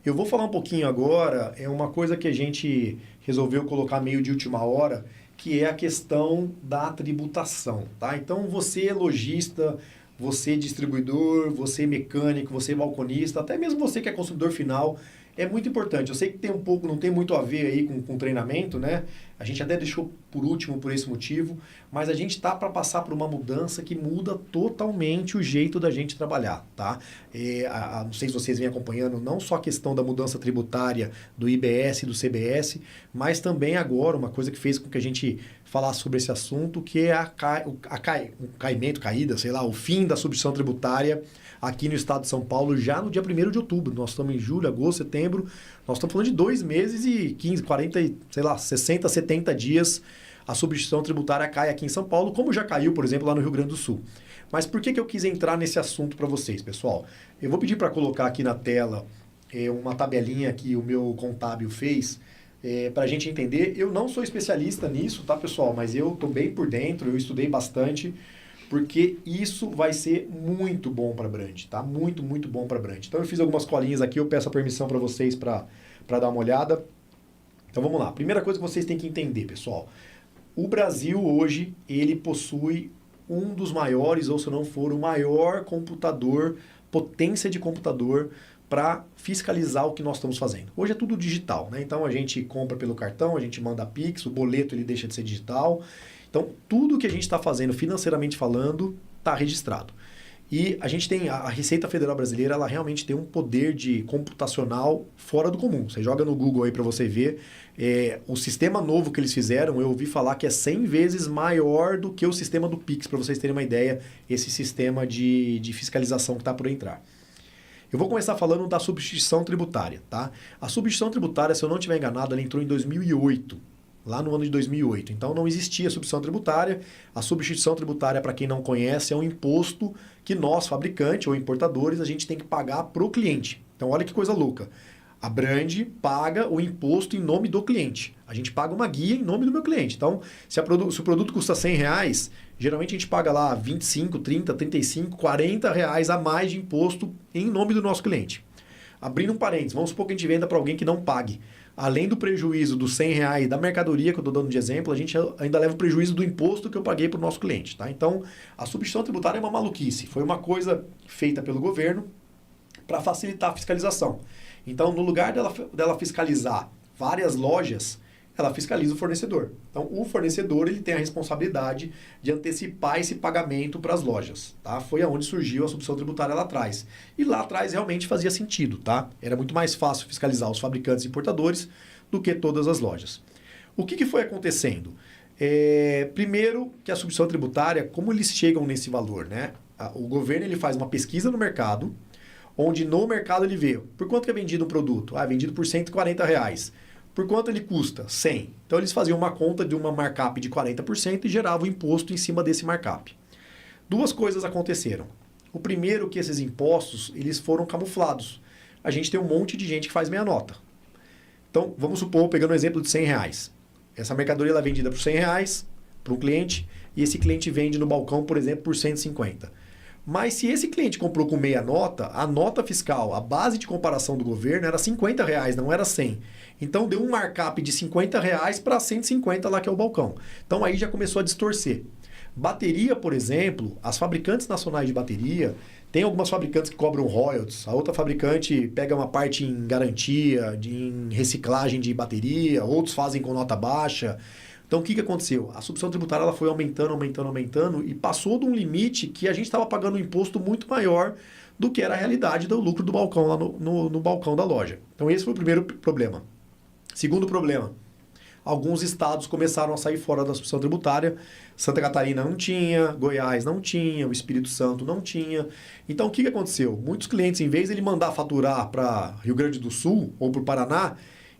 Eu vou falar um pouquinho agora, é uma coisa que a gente resolveu colocar meio de última hora, que é a questão da tributação, tá? Então você é lojista, você é distribuidor, você é mecânico, você é balconista, até mesmo você que é consumidor final, é muito importante. Eu sei que tem um pouco, não tem muito a ver aí com treinamento, né? A gente até deixou por último por esse motivo, mas a gente está para passar por uma mudança que muda totalmente o jeito da gente trabalhar, tá? Não sei se vocês vêm acompanhando, não só a questão da mudança tributária do IBS e do CBS, mas também agora uma coisa que fez com que a gente falasse sobre esse assunto, que é caída, sei lá, o fim da substituição tributária aqui no estado de São Paulo, já no dia 1º de outubro. Nós estamos em julho, agosto, setembro. Nós estamos falando de 2 meses e 15, 40, sei lá, 60, 70 dias a substituição tributária cai aqui em São Paulo, como já caiu, por exemplo, lá no Rio Grande do Sul. Mas por que eu quis entrar nesse assunto para vocês, pessoal? Eu vou pedir para colocar aqui na tela uma tabelinha que o meu contábil fez, para a gente entender. Eu não sou especialista nisso, tá, pessoal? Mas eu estou bem por dentro, eu estudei bastante, porque isso vai ser muito bom para a Brand, tá? Muito, muito bom para a Brand. Então eu fiz algumas colinhas aqui, eu peço a permissão para vocês para dar uma olhada. Então vamos lá. Primeira coisa que vocês têm que entender, pessoal. O Brasil hoje, ele possui um dos maiores, ou se não for o maior computador, potência de computador para fiscalizar o que nós estamos fazendo. Hoje é tudo digital, né? Então a gente compra pelo cartão, a gente manda Pix, o boleto ele deixa de ser digital. Então, tudo que a gente está fazendo financeiramente falando está registrado. E a gente tem, a Receita Federal Brasileira, ela realmente tem um poder de computacional fora do comum. Você joga no Google aí para você ver. O sistema novo que eles fizeram, eu ouvi falar que é 100 vezes maior do que o sistema do Pix, para vocês terem uma ideia, esse sistema de fiscalização que está por entrar. Eu vou começar falando da substituição tributária, tá? A substituição tributária, se eu não estiver enganado, ela entrou em 2008. Lá no ano de 2008. Então não existia substituição tributária. A substituição tributária, para quem não conhece, é um imposto que nós, fabricantes ou importadores, a gente tem que pagar para o cliente. Então olha que coisa louca. A Brand paga o imposto em nome do cliente. A gente paga uma guia em nome do meu cliente. Então, se o produto custa R$100, geralmente a gente paga lá 25, 30, 35, R$40 a mais de imposto em nome do nosso cliente. Abrindo um parênteses, vamos supor que a gente venda para alguém que não pague. Além do prejuízo dos R$100 da mercadoria que eu estou dando de exemplo, a gente ainda leva o prejuízo do imposto que eu paguei para o nosso cliente. Tá? Então, a substituição tributária é uma maluquice. Foi uma coisa feita pelo governo para facilitar a fiscalização. Então, no lugar dela fiscalizar várias lojas, ela fiscaliza o fornecedor. Então, o fornecedor ele tem a responsabilidade de antecipar esse pagamento para as lojas. Tá? Foi aonde surgiu a substituição tributária lá atrás. E lá atrás realmente fazia sentido. Tá? Era muito mais fácil fiscalizar os fabricantes e importadores do que todas as lojas. O que foi acontecendo? Primeiro, que a substituição tributária, como eles chegam nesse valor? Né? O governo ele faz uma pesquisa no mercado, onde no mercado ele vê por quanto que é vendido um produto. É vendido por R$140. Por quanto ele custa? 100. Então eles faziam uma conta de uma markup de 40% e geravam imposto em cima desse markup. Duas coisas aconteceram. O primeiro que esses impostos eles foram camuflados. A gente tem um monte de gente que faz meia nota. Então, vamos supor, pegando o exemplo de R$100. Essa mercadoria ela é vendida por R$100 para um cliente e esse cliente vende no balcão, por exemplo, por 150. Mas se esse cliente comprou com meia nota, a nota fiscal, a base de comparação do governo era R$50, não era 100. Então deu um markup de R$50 para 150 lá que é o balcão. Então aí já começou a distorcer. Bateria, por exemplo, as fabricantes nacionais de bateria, tem algumas fabricantes que cobram royalties, a outra fabricante pega uma parte em garantia, em reciclagem de bateria, outros fazem com nota baixa. Então, o que aconteceu? A substituição tributária ela foi aumentando e passou de um limite que a gente estava pagando um imposto muito maior do que era a realidade do lucro do balcão lá no balcão da loja. Então, esse foi o primeiro problema. Segundo problema, alguns estados começaram a sair fora da substituição tributária. Santa Catarina não tinha, Goiás não tinha, o Espírito Santo não tinha. Então, o que aconteceu? Muitos clientes, em vez de ele mandar faturar para Rio Grande do Sul ou para o Paraná,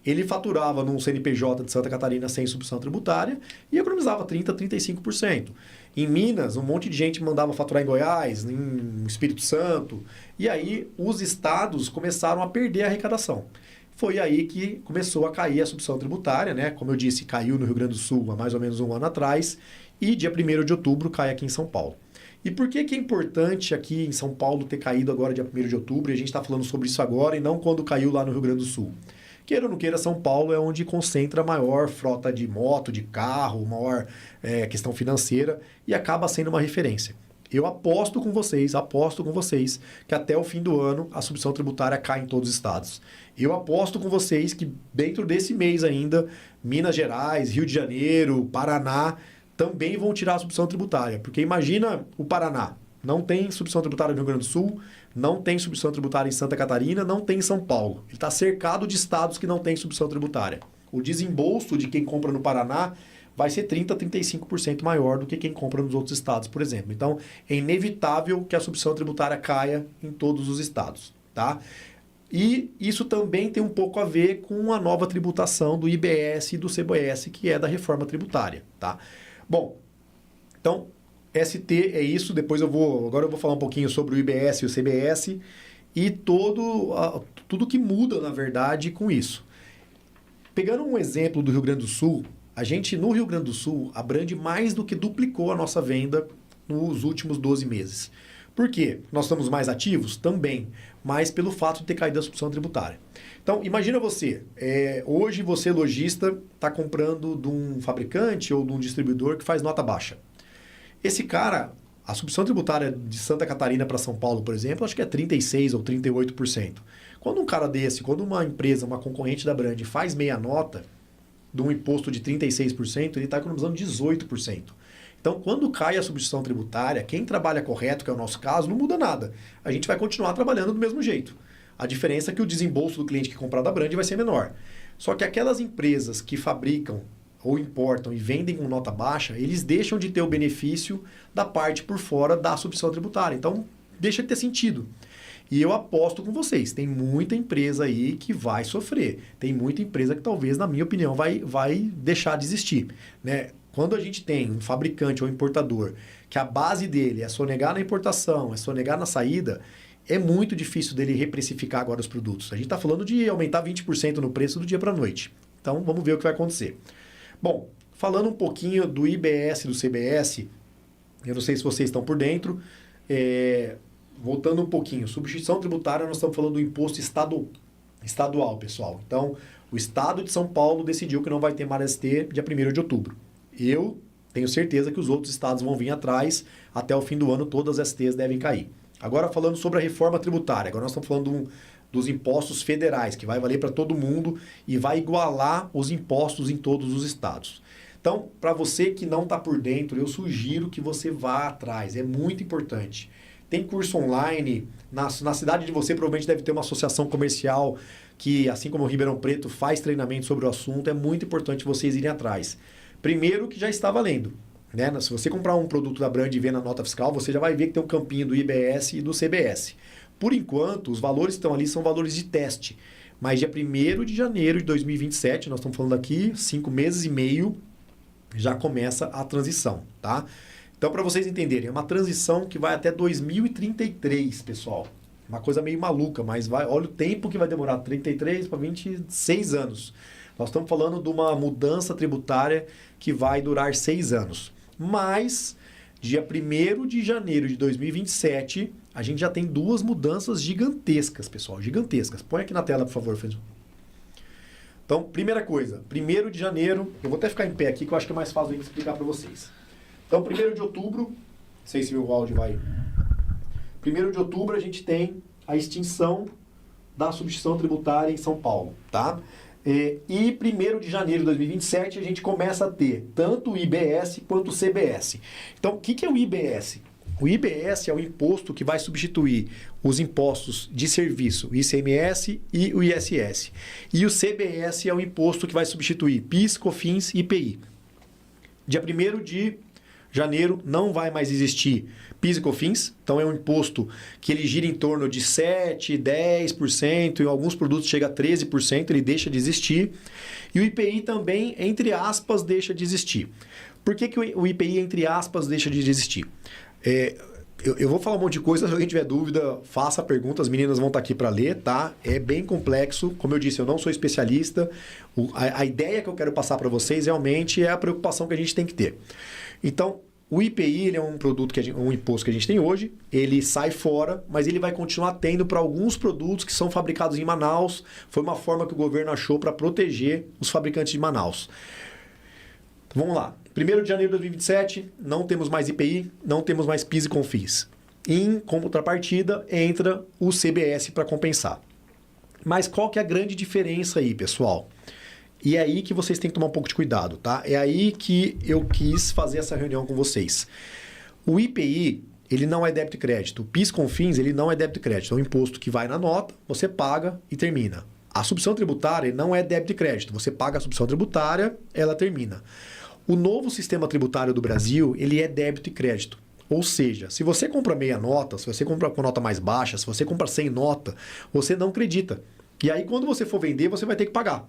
ele faturava num CNPJ de Santa Catarina sem substituição tributária e economizava 30%, 35%. Em Minas, um monte de gente mandava faturar em Goiás, em Espírito Santo. E aí, os estados começaram a perder a arrecadação. Foi aí que começou a cair a substituição tributária, né? Como eu disse, caiu no Rio Grande do Sul há mais ou menos um ano atrás. E dia 1º de outubro cai aqui em São Paulo. E por que é importante aqui em São Paulo ter caído agora dia 1º de outubro? E a gente está falando sobre isso agora e não quando caiu lá no Rio Grande do Sul. Queira ou não queira, São Paulo é onde concentra a maior frota de moto, de carro, maior questão financeira e acaba sendo uma referência. Eu aposto com vocês, que até o fim do ano a substituição tributária cai em todos os estados. Eu aposto com vocês que dentro desse mês ainda, Minas Gerais, Rio de Janeiro, Paraná, também vão tirar a substituição tributária. Porque imagina o Paraná, não tem substituição tributária no Rio Grande do Sul, não tem substituição tributária em Santa Catarina, não tem em São Paulo. Ele está cercado de estados que não têm substituição tributária. O desembolso de quem compra no Paraná vai ser 30% a 35% maior do que quem compra nos outros estados, por exemplo. Então, é inevitável que a substituição tributária caia em todos os estados, tá? E isso também tem um pouco a ver com a nova tributação do IBS e do CBS, que é da reforma tributária, tá? Bom, então, ST é isso, agora eu vou falar um pouquinho sobre o IBS e o CBS e tudo que muda, na verdade, com isso. Pegando um exemplo do Rio Grande do Sul, a gente no Rio Grande do Sul abrange mais do que duplicou a nossa venda nos últimos 12 meses. Por quê? Nós estamos mais ativos? Também, mas pelo fato de ter caído a substituição tributária. Então, imagina você, hoje você, lojista, está comprando de um fabricante ou de um distribuidor que faz nota baixa. Esse cara, a substituição tributária de Santa Catarina para São Paulo, por exemplo, acho que é 36% ou 38%. Quando um cara desse, quando uma empresa, uma concorrente da Brand faz meia nota de um imposto de 36%, ele está economizando 18%. Então, quando cai a substituição tributária, quem trabalha correto, que é o nosso caso, não muda nada. A gente vai continuar trabalhando do mesmo jeito. A diferença é que o desembolso do cliente que comprar da Brand vai ser menor. Só que aquelas empresas que fabricam ou importam e vendem com nota baixa, eles deixam de ter o benefício da parte por fora da substituição tributária. Então, deixa de ter sentido. E eu aposto com vocês, tem muita empresa aí que vai sofrer. Tem muita empresa que talvez, na minha opinião, vai deixar de existir, né? Quando a gente tem um fabricante ou importador que a base dele é sonegar na importação, é sonegar na saída, é muito difícil dele reprecificar agora os produtos. A gente está falando de aumentar 20% no preço do dia para a noite. Então, vamos ver o que vai acontecer. Bom, falando um pouquinho do IBS e do CBS, eu não sei se vocês estão por dentro, voltando um pouquinho, substituição tributária, nós estamos falando do imposto estadual, pessoal. Então, o estado de São Paulo decidiu que não vai ter mais ST dia 1º de outubro. Eu tenho certeza que os outros estados vão vir atrás, até o fim do ano todas as STs devem cair. Agora falando sobre a reforma tributária, agora nós estamos falando dos impostos federais, que vai valer para todo mundo e vai igualar os impostos em todos os estados. Então, para você que não está por dentro, eu sugiro que você vá atrás, é muito importante. Tem curso online, na cidade de você provavelmente deve ter uma associação comercial que, assim como o Ribeirão Preto, faz treinamento sobre o assunto, é muito importante vocês irem atrás. Primeiro que já está valendo, né? Se você comprar um produto da Brand e ver na nota fiscal, você já vai ver que tem um campinho do IBS e do CBS. Por enquanto, os valores que estão ali são valores de teste, mas dia 1º de janeiro de 2027, nós estamos falando aqui, 5 meses e meio, já começa a transição, tá? Então, para vocês entenderem, é uma transição que vai até 2033, pessoal. Uma coisa meio maluca, mas olha o tempo que vai demorar, 33 para 26 anos. Nós estamos falando de uma mudança tributária que vai durar 6 anos. Mas, dia 1º de janeiro de 2027, a gente já tem 2 mudanças gigantescas, pessoal, gigantescas. Põe aqui na tela, por favor, Fernando. Então, primeira coisa, 1º de janeiro, eu vou até ficar em pé aqui, que eu acho que é mais fácil de explicar para vocês. Então, 1º de outubro, não sei se o áudio vai... 1º de outubro a gente tem a extinção da substituição tributária em São Paulo, tá? E 1º de janeiro de 2027 a gente começa a ter tanto o IBS quanto o CBS. Então, o que é o IBS? O IBS é o imposto que vai substituir os impostos de serviço, o ICMS e o ISS. E o CBS é o imposto que vai substituir PIS, COFINS e IPI. Dia 1º de janeiro não vai mais existir PIS e COFINS, então é um imposto que ele gira em torno de 7%, 10%, em alguns produtos chega a 13%, ele deixa de existir. E o IPI também, entre aspas, deixa de existir. Por que o IPI, entre aspas, deixa de existir? Eu vou falar um monte de coisa, se alguém tiver dúvida, faça a pergunta, as meninas vão estar aqui para ler, tá? É bem complexo, como eu disse, eu não sou especialista, a ideia que eu quero passar para vocês realmente é a preocupação que a gente tem que ter. Então, O IPI ele é um produto um imposto que a gente tem hoje, ele sai fora, mas ele vai continuar tendo para alguns produtos que são fabricados em Manaus. Foi uma forma que o governo achou para proteger os fabricantes de Manaus. Então, vamos lá. 1º de janeiro de 2027, não temos mais IPI, não temos mais PIS e COFINS. Em contrapartida, entra o CBS para compensar. Mas qual que é a grande diferença aí, pessoal? E é aí que vocês têm que tomar um pouco de cuidado, tá? É aí que eu quis fazer essa reunião com vocês. O IPI, ele não é débito e crédito. O PIS/COFINS, ele não é débito e crédito. É um imposto que vai na nota, você paga e termina. A substituição tributária não é débito e crédito. Você paga a substituição tributária, ela termina. O novo sistema tributário do Brasil, ele é débito e crédito. Ou seja, se você compra meia nota, se você compra com nota mais baixa, se você compra sem nota, você não acredita. E aí, quando você for vender, você vai ter que pagar.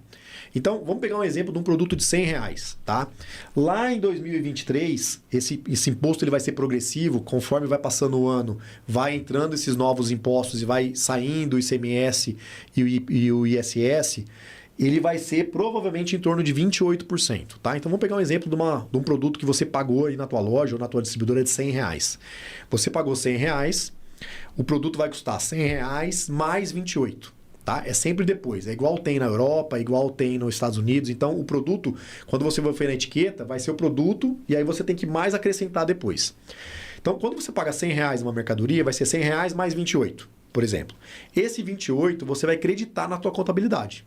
Então, vamos pegar um exemplo de um produto de R$100, tá? Lá em 2023, esse imposto ele vai ser progressivo, conforme vai passando o ano, vai entrando esses novos impostos e vai saindo o ICMS e o ISS, ele vai ser provavelmente em torno de 28%, tá? Então, vamos pegar um exemplo de um produto que você pagou aí na tua loja ou na tua distribuidora de R$100. Você pagou R$100, o produto vai custar R$100 mais 28. Tá? É sempre depois. É igual tem na Europa, é igual tem nos Estados Unidos. Então, o produto, quando você vai ver na etiqueta, vai ser o produto e aí você tem que mais acrescentar depois. Então, quando você paga R$100 numa mercadoria, vai ser R$100 mais 28, por exemplo. Esse 28 você vai creditar na tua contabilidade.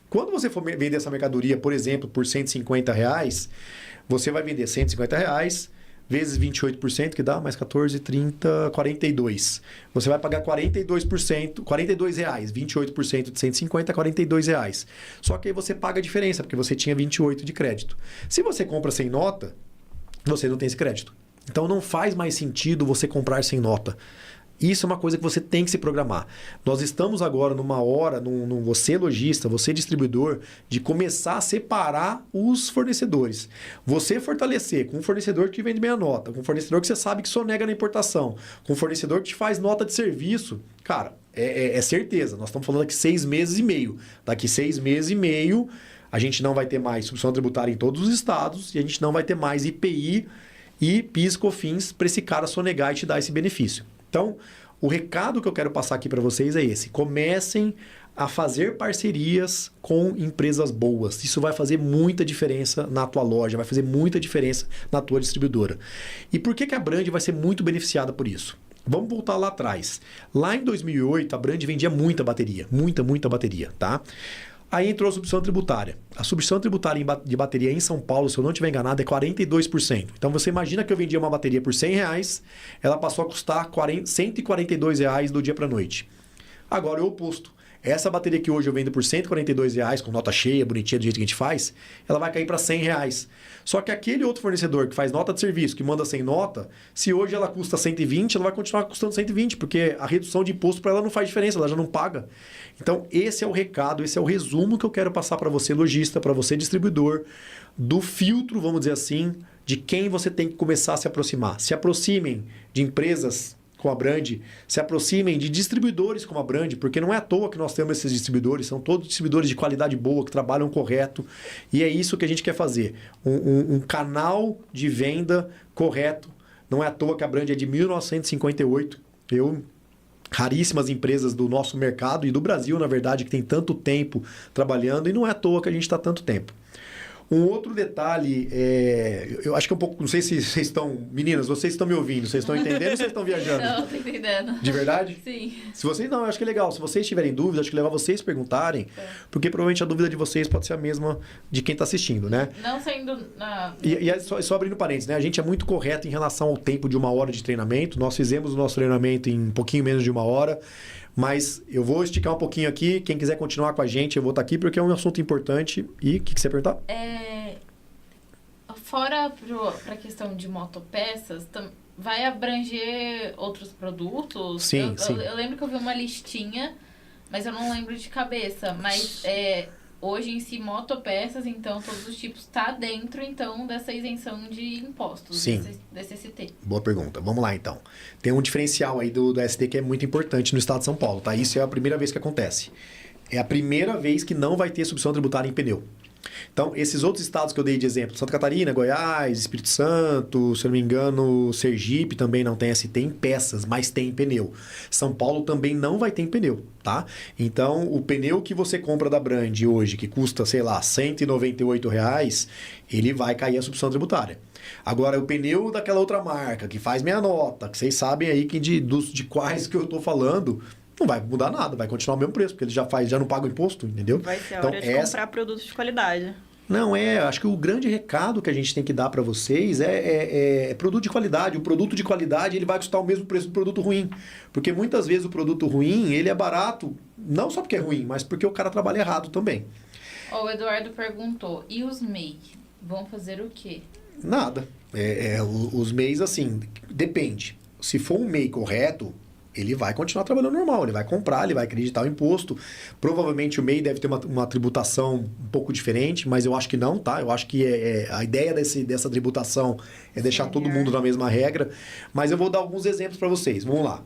Quando você for vender essa mercadoria, por exemplo, por R$150, você vai vender R$150 vezes 28%, que dá mais 14, 30, 42. Você vai pagar 42%, R$42, 28% de 150, R$42. Só que aí você paga a diferença, porque você tinha 28 de crédito. Se você compra sem nota, você não tem esse crédito. Então não faz mais sentido você comprar sem nota. Isso é uma coisa que você tem que se programar. Nós estamos agora numa hora, você lojista, você distribuidor, de começar a separar os fornecedores. Você fortalecer com um fornecedor que vende meia nota, com um fornecedor que você sabe que sonega na importação, com um fornecedor que te faz nota de serviço. Cara, é certeza. Nós estamos falando aqui 6 meses e meio. Daqui 6 meses e meio, a gente não vai ter mais substituição tributária em todos os estados e a gente não vai ter mais IPI e PIS/COFINS para esse cara sonegar e te dar esse benefício. Então, o recado que eu quero passar aqui para vocês é esse. Comecem a fazer parcerias com empresas boas. Isso vai fazer muita diferença na tua loja, vai fazer muita diferença na tua distribuidora. E por que a Brand vai ser muito beneficiada por isso? Vamos voltar lá atrás. Lá em 2008, a Brand vendia muita bateria. Muita bateria, tá? Aí entrou a substituição tributária. A substituição tributária de bateria em São Paulo, se eu não estiver enganado, é 42%. Então, você imagina que eu vendia uma bateria por R$100, ela passou a custar R$142 do dia para a noite. Agora é o oposto. Essa bateria que hoje eu vendo por R$142, com nota cheia, bonitinha, do jeito que a gente faz, ela vai cair para R$100. Só que aquele outro fornecedor que faz nota de serviço, que manda sem nota, se hoje ela custa 120, ela vai continuar custando 120, porque a redução de imposto para ela não faz diferença, ela já não paga. Então, esse é o recado, esse é o resumo que eu quero passar para você, lojista, para você, distribuidor, do filtro, vamos dizer assim, de quem você tem que começar a se aproximar. Se aproximem de empresas com a Brand, se aproximem de distribuidores como a Brand, porque não é à toa que nós temos esses distribuidores, são todos distribuidores de qualidade boa, que trabalham correto, e é isso que a gente quer fazer, um canal de venda correto. Não é à toa que a Brand é de 1958, raríssimas empresas do nosso mercado e do Brasil, na verdade, que tem tanto tempo trabalhando, e não é à toa que a gente está tanto tempo. Um outro detalhe, eu acho que é um pouco... Não sei se vocês estão... Meninas, vocês estão me ouvindo? Vocês estão entendendo ou vocês estão viajando? Não, tô entendendo. De verdade? Sim. Se vocês não, eu acho que é legal. Se vocês tiverem dúvida, acho que é legal vocês perguntarem, porque provavelmente a dúvida de vocês pode ser a mesma de quem está assistindo, né? Não sendo... E só abrindo parênteses, né? A gente é muito correto em relação ao tempo de 1 hora de treinamento. Nós fizemos o nosso treinamento em um pouquinho menos de 1 hora. Mas eu vou esticar um pouquinho aqui. Quem quiser continuar com a gente, eu vou estar aqui porque é um assunto importante. E o que você ia perguntar? Fora para a questão de motopeças, vai abranger outros produtos? Sim, sim. Eu lembro que eu vi uma listinha, mas eu não lembro de cabeça. Mas hoje em si, motopeças, então, todos os tipos, está dentro, então, dessa isenção de impostos, sim, desse ST. Boa pergunta. Vamos lá, então. Tem um diferencial aí do ST que é muito importante no estado de São Paulo, tá? Isso é a primeira vez que acontece. É a primeira vez que não vai ter substituição tributária em pneu. Então, esses outros estados que eu dei de exemplo, Santa Catarina, Goiás, Espírito Santo, se eu não me engano, Sergipe também não tem ST em peças, mas tem em pneu. São Paulo também não vai ter em pneu, tá? Então, o pneu que você compra da Brand hoje, que custa, sei lá, R$198, ele vai cair a substituição tributária. Agora, o pneu daquela outra marca, que faz meia nota, que vocês sabem aí que de quais que eu estou falando, não vai mudar nada, vai continuar o mesmo preço, porque ele já não paga o imposto, entendeu? Vai ser a hora de comprar produtos de qualidade. Não, acho que o grande recado que a gente tem que dar para vocês é produto de qualidade. O produto de qualidade, ele vai custar o mesmo preço do produto ruim. Porque muitas vezes o produto ruim, ele é barato, não só porque é ruim, mas porque o cara trabalha errado também. O Eduardo perguntou, e os MEI vão fazer o quê? Nada. Os MEIs, assim, depende. Se for um MEI correto, ele vai continuar trabalhando normal, ele vai comprar, ele vai acreditar o imposto. Provavelmente o MEI deve ter uma tributação um pouco diferente, mas eu acho que não, tá? Eu acho que a ideia dessa tributação é deixar todo mundo na mesma regra. Mas eu vou dar alguns exemplos para vocês. Vamos lá.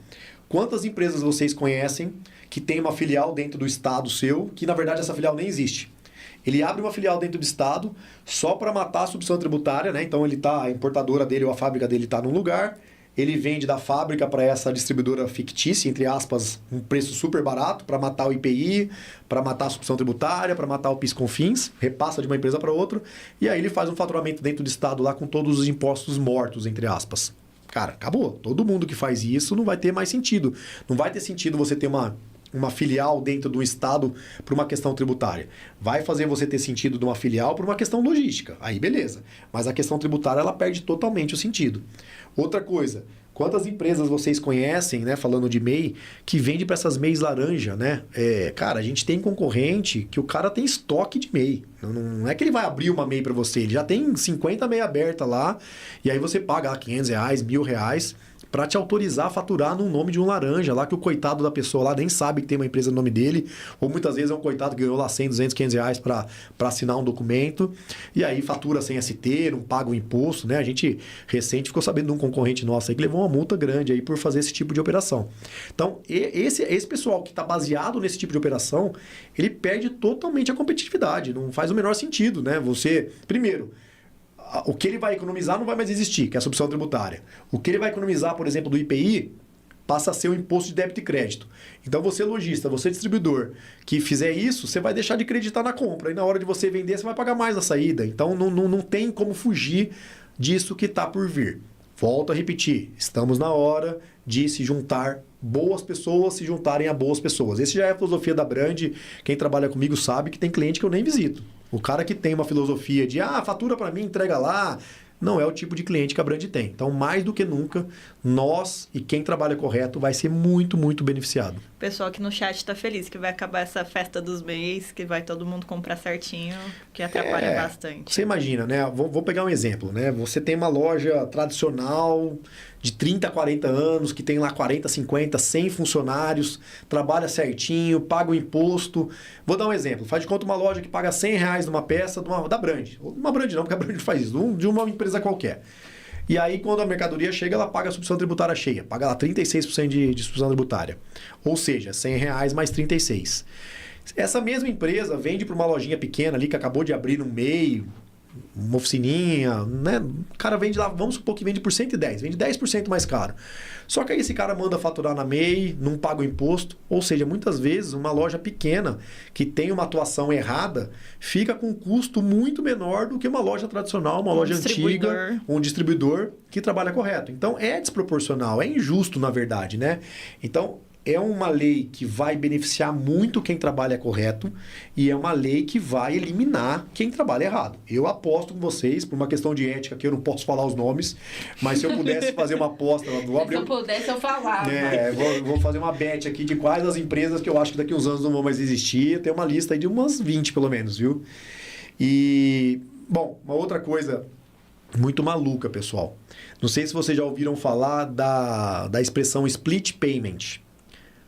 Quantas empresas vocês conhecem que tem uma filial dentro do estado seu, que na verdade essa filial nem existe? Ele abre uma filial dentro do estado só para matar a substituição tributária, né? Então a importadora dele ou a fábrica dele está num lugar, ele vende da fábrica para essa distribuidora fictícia, entre aspas, um preço super barato para matar o IPI, para matar a substituição tributária, para matar o PIS/COFINS, repassa de uma empresa para outra, e aí ele faz um faturamento dentro do estado lá com todos os impostos mortos, entre aspas. Cara, acabou. Todo mundo que faz isso não vai ter mais sentido. Não vai ter sentido você ter uma filial dentro do estado por uma questão tributária. Vai fazer você ter sentido de uma filial por uma questão logística. Aí beleza. Mas a questão tributária, ela perde totalmente o sentido. Outra coisa, quantas empresas vocês conhecem, né, falando de MEI, que vende para essas MEIs laranja, né? Cara, a gente tem concorrente que o cara tem estoque de MEI. Não é que ele vai abrir uma MEI para você, ele já tem 50 MEI aberta lá, e aí você paga R$500, R$1.000, para te autorizar a faturar no nome de um laranja, lá que o coitado da pessoa lá nem sabe que tem uma empresa no nome dele, ou muitas vezes é um coitado que ganhou lá 100, 200, R$500 para assinar um documento, e aí fatura sem ST, não paga o imposto, né? A gente recente ficou sabendo de um concorrente nosso aí que levou uma multa grande aí por fazer esse tipo de operação. Então, esse pessoal que está baseado nesse tipo de operação, ele perde totalmente a competitividade, não faz o menor sentido, né? Você, primeiro, o que ele vai economizar não vai mais existir, que é a substituição tributária. O que ele vai economizar, por exemplo, do IPI, passa a ser o imposto de débito e crédito. Então, você lojista, você distribuidor, que fizer isso, você vai deixar de acreditar na compra. E na hora de você vender, você vai pagar mais na saída. Então, não tem como fugir disso que está por vir. Volto a repetir, estamos na hora de se juntar boas pessoas, se juntarem a boas pessoas. Esse já é a filosofia da Brand. Quem trabalha comigo sabe que tem cliente que eu nem visito. O cara que tem uma filosofia de, fatura para mim, entrega lá, não é o tipo de cliente que a Brand tem. Então, mais do que nunca, nós e quem trabalha correto vai ser muito, muito beneficiado. O pessoal aqui no chat está feliz que vai acabar essa festa dos MEIs, que vai todo mundo comprar certinho, que atrapalha bastante. Você imagina, né? Vou pegar um exemplo, né? Você tem uma loja tradicional de 30, 40 anos, que tem lá 40, 50, 100 funcionários, trabalha certinho, paga o imposto. Vou dar um exemplo. Faz de conta uma loja que paga R$100 numa peça da Brand. Uma Brand não, porque a Brand faz isso, de uma empresa qualquer. E aí, quando a mercadoria chega, ela paga a substituição tributária cheia. Paga lá 36% de substituição tributária. Ou seja, R$100 mais 36. Essa mesma empresa vende para uma lojinha pequena ali, que acabou de abrir no meio, uma oficininha, né? O cara vende lá, vamos supor que vende por 110, vende 10% mais caro. Só que aí esse cara manda faturar na MEI, não paga o imposto, ou seja, muitas vezes uma loja pequena que tem uma atuação errada fica com um custo muito menor do que uma loja tradicional, uma loja antiga, um distribuidor que trabalha correto. Então é desproporcional, é injusto na verdade, né? Então é uma lei que vai beneficiar muito quem trabalha correto e é uma lei que vai eliminar quem trabalha errado. Eu aposto com vocês, por uma questão de ética, que eu não posso falar os nomes, mas se eu pudesse fazer uma aposta... Se eu pudesse, eu falava. Vou fazer uma bet aqui de quais as empresas que eu acho que daqui a uns anos não vão mais existir. Tem uma lista aí de umas 20, pelo menos, viu? E, bom, uma outra coisa muito maluca, pessoal. Não sei se vocês já ouviram falar da expressão split payment.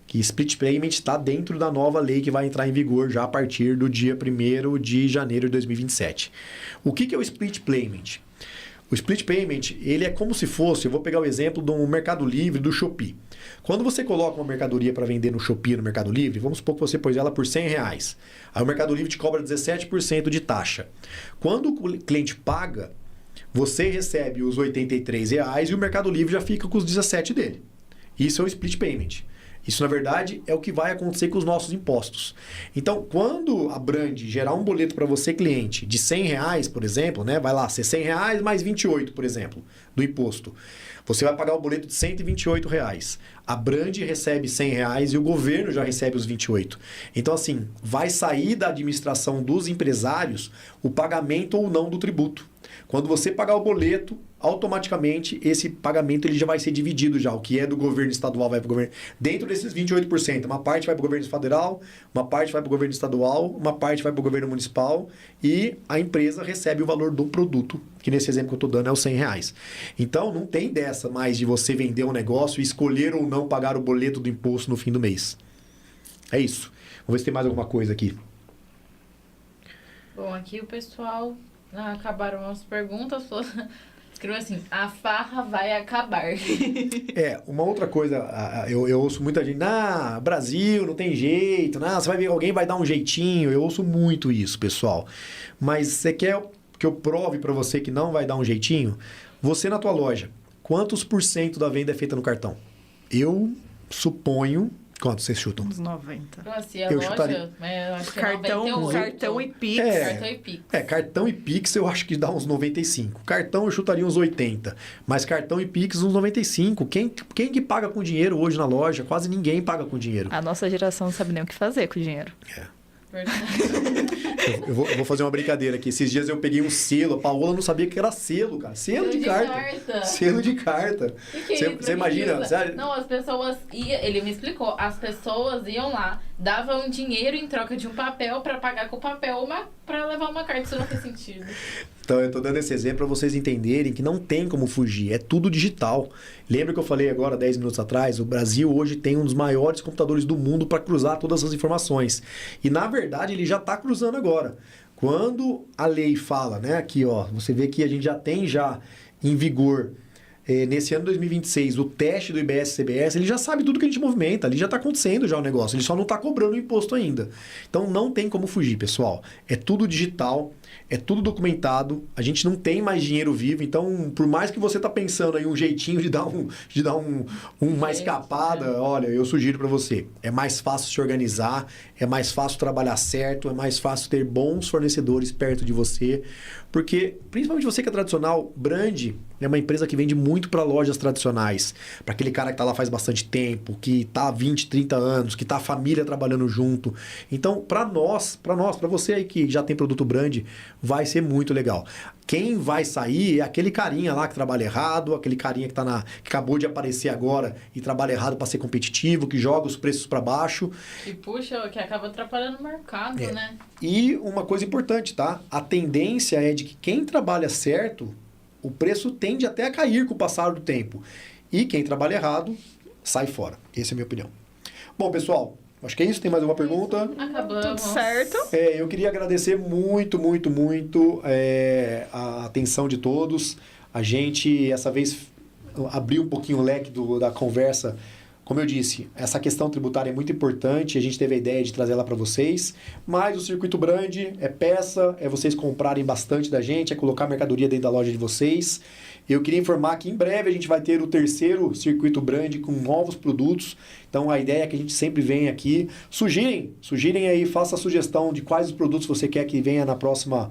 Que split payment está dentro da nova lei que vai entrar em vigor já a partir do dia 1º de janeiro de 2027. O que é o split payment? O split payment, ele é como se fosse, eu vou pegar o exemplo do Mercado Livre, do Shopee. Quando você coloca uma mercadoria para vender no Shopee, no Mercado Livre, vamos supor que você pôs ela por R$100. Aí o Mercado Livre te cobra 17% de taxa. Quando o cliente paga, você recebe os R$83 e o Mercado Livre já fica com os 17 dele. Isso é o split payment. Isso, na verdade, é o que vai acontecer com os nossos impostos. Então, quando a Brand gerar um boleto para você, cliente, de R$100, por exemplo, né? Vai lá, ser R$100 mais 28, por exemplo, do imposto. Você vai pagar o boleto de R$128. A Brand recebe R$100 e o governo já recebe os 28. Então, assim, vai sair da administração dos empresários o pagamento ou não do tributo. Quando você pagar o boleto, automaticamente esse pagamento ele já vai ser dividido já. O que é do governo estadual vai para o governo. Dentro desses 28%, uma parte vai para o governo federal, uma parte vai para o governo estadual, uma parte vai para o governo municipal e a empresa recebe o valor do produto, que nesse exemplo que eu estou dando é os R$100. Então, não tem dessa mais de você vender um negócio e escolher ou não pagar o boleto do imposto no fim do mês. É isso. Vamos ver se tem mais alguma coisa aqui. Bom, aqui o pessoal... acabaram as perguntas. Escreveu assim: a farra vai acabar. Uma outra coisa, eu ouço muita gente, Brasil, não tem jeito, você vai ver, alguém vai dar um jeitinho. Eu ouço muito isso, pessoal. Mas você quer que eu prove para você que não vai dar um jeitinho? Você na tua loja, quantos % da venda é feita no cartão? Eu suponho... Quanto vocês chutam? Uns 90. Assim, a Eu loja, chutaria. eu acho que Cartão e Pix. Cartão e Pix. Cartão e Pix eu acho que dá uns 95. Cartão eu chutaria uns 80. Mas cartão e Pix uns 95. Quem que paga com dinheiro hoje na loja? Quase ninguém paga com dinheiro. A nossa geração não sabe nem o que fazer com o dinheiro. Verdade. Eu vou fazer uma brincadeira aqui. Esses dias eu peguei um selo. A Paola não sabia que era selo, cara. Selo de carta. Selo de carta. Você imagina? Não, as pessoas iam... Ele me explicou. As pessoas iam lá, davam dinheiro em troca de um papel pra pagar com o papel pra levar uma carta. Isso não faz sentido. Então, eu tô dando esse exemplo para vocês entenderem que não tem como fugir. É tudo digital. Lembra que eu falei agora, 10 minutos atrás? O Brasil hoje tem um dos maiores computadores do mundo para cruzar todas as informações. E, na verdade, ele já está cruzando agora. Quando a lei fala, né? Aqui, ó, você vê que a gente já tem em vigor... nesse ano de 2026, o teste do IBS-CBS, ele já sabe tudo que a gente movimenta, ali já está acontecendo já o negócio, ele só não está cobrando o imposto ainda. Então, não tem como fugir, pessoal. É tudo digital, é tudo documentado, a gente não tem mais dinheiro vivo, então, por mais que você tá pensando aí um jeitinho de dar uma escapada, olha, eu sugiro para você, é mais fácil se organizar, é mais fácil trabalhar certo, é mais fácil ter bons fornecedores perto de você, porque, principalmente você que é tradicional, Brand é uma empresa que vende muito para lojas tradicionais, para aquele cara que está lá faz bastante tempo, que está há 20, 30 anos, que está a família trabalhando junto. Então, para você aí que já tem produto Brand, vai ser muito legal. Quem vai sair é aquele carinha lá que trabalha errado, aquele carinha que que acabou de aparecer agora e trabalha errado para ser competitivo, que joga os preços para baixo. Que acaba atrapalhando o mercado, né? E uma coisa importante, tá? A tendência é de que quem trabalha certo, o preço tende até a cair com o passar do tempo. E quem trabalha errado, sai fora. Essa é a minha opinião. Bom, pessoal, acho que é isso. Tem mais uma pergunta? Acabamos. Tudo certo. Eu queria agradecer muito, muito, muito a atenção de todos. A gente, essa vez, abriu um pouquinho o leque da conversa. Como eu disse, essa questão tributária é muito importante, a gente teve a ideia de trazer ela para vocês, mas o Circuito Brand é peça, é vocês comprarem bastante da gente, é colocar mercadoria dentro da loja de vocês. Eu queria informar que em breve a gente vai ter o 3º Circuito Brand com novos produtos, então a ideia é que a gente sempre venha aqui. Sugerem aí, faça a sugestão de quais os produtos você quer que venha na próxima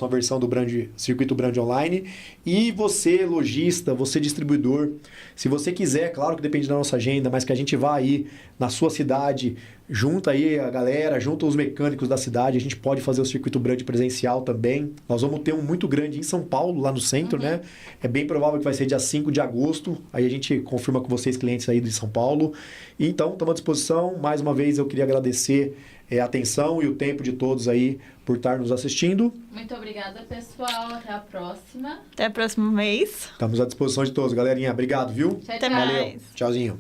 versão do Circuito Brand Online. E você, lojista, você distribuidor, se você quiser, claro que depende da nossa agenda, mas que a gente vá aí na sua cidade, junta aí a galera, junta os mecânicos da cidade, a gente pode fazer o Circuito Brand presencial também. Nós vamos ter um muito grande em São Paulo, lá no centro, né? É bem provável que vai ser dia 5 de agosto, aí a gente confirma com vocês, clientes aí de São Paulo. Então, estamos à disposição. Mais uma vez, eu queria agradecer a atenção e o tempo de todos aí por estar nos assistindo. Muito obrigada, pessoal. Até a próxima. Até o próximo mês. Estamos à disposição de todos, galerinha. Obrigado, viu? Tchau, Até tchau. mais. Valeu. Tchauzinho.